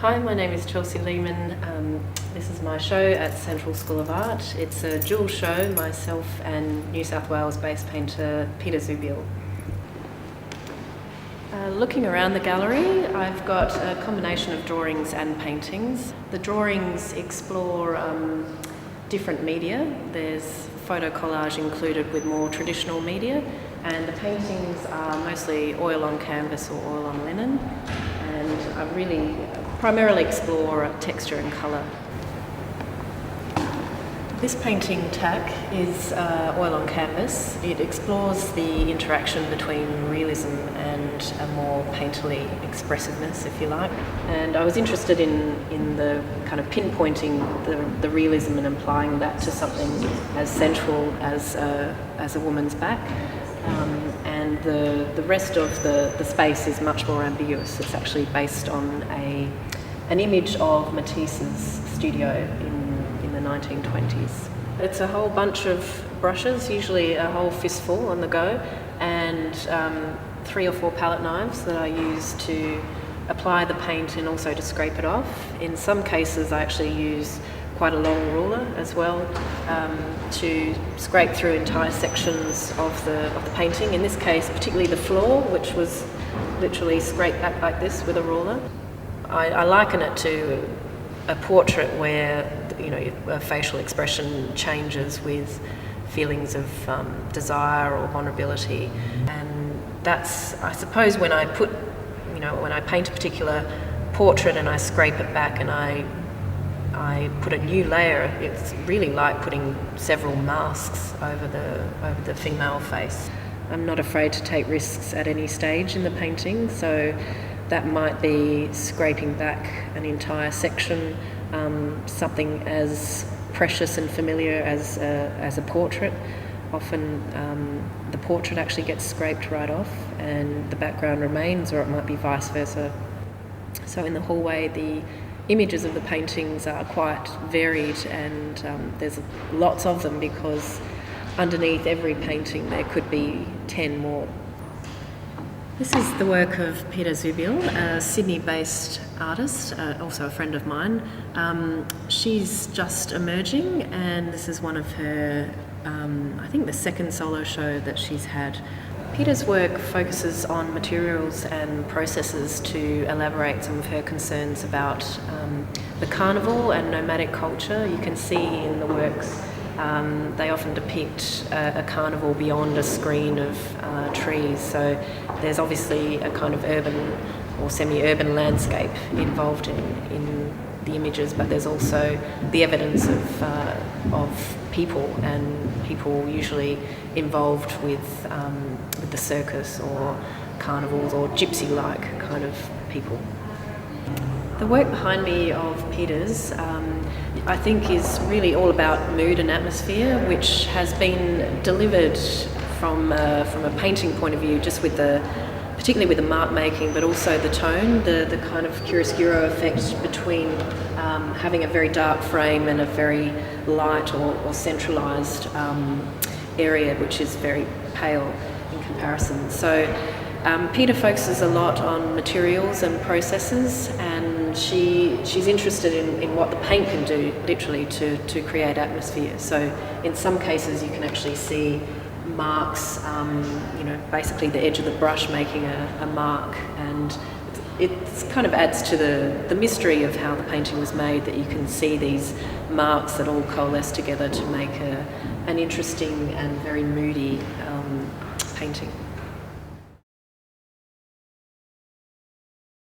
Hi, my name is Chelsea Lehman. This is my show at Central School of Art. It's a dual show, myself and New South Wales-based painter Peter Zubiel. Looking around the gallery, I've got a combination of drawings and paintings. The drawings explore different media. There's photo collage included with more traditional media, and the paintings are mostly oil on canvas or oil on linen, and I really primarily explore texture and colour. This painting tack is oil on canvas. It explores the interaction between realism and a more painterly expressiveness, if you like. And I was interested in the kind of pinpointing the realism and applying that to something as central as a woman's back. And the rest of the space is much more ambiguous. It's actually based on an image of Matisse's studio in the 1920s. It's a whole bunch of brushes, usually a whole fistful on the go, and 3 or 4 palette knives that I use to apply the paint and also to scrape it off. In some cases I actually use quite a long ruler as well to scrape through entire sections of the painting. In this case, particularly the floor, which was literally scraped back like this with a ruler. I liken it to a portrait where a facial expression changes with feelings of desire or vulnerability, and that's, I suppose, when I paint a particular portrait and I scrape it back and I put a new layer. It's really like putting several masks over the female face. I'm not afraid to take risks at any stage in the painting, so that might be scraping back an entire section, something as precious and familiar as a portrait. Often the portrait actually gets scraped right off and the background remains, or it might be vice versa. So in the hallway, the images of the paintings are quite varied, and there's lots of them because underneath every painting there could be 10 more. This is the work of Peter Zubiel, a Sydney-based artist, also a friend of mine. She's just emerging, and this is one of her, I think the second solo show that she's had. Peter's work focuses on materials and processes to elaborate some of her concerns about the carnival and nomadic culture. You can see in the works they often depict a carnival beyond a screen of trees, so there's obviously a kind of urban or semi-urban landscape involved in the images, but there's also the evidence of people, and people usually involved with the circus or carnivals or gypsy-like kind of people. The work behind me of Peter's, I think, is really all about mood and atmosphere, which has been delivered from a painting point of view, just particularly with the mark making, but also the tone, the kind of chiaroscuro effect between having a very dark frame and a very light or centralised area, which is very pale in comparison. So Peter focuses a lot on materials and processes, and she's interested in what the paint can do, literally, to create atmosphere. So in some cases you can actually see marks, basically the edge of the brush making a mark, and it kind of adds to the mystery of how the painting was made, that you can see these marks that all coalesce together to make an interesting and very moody painting.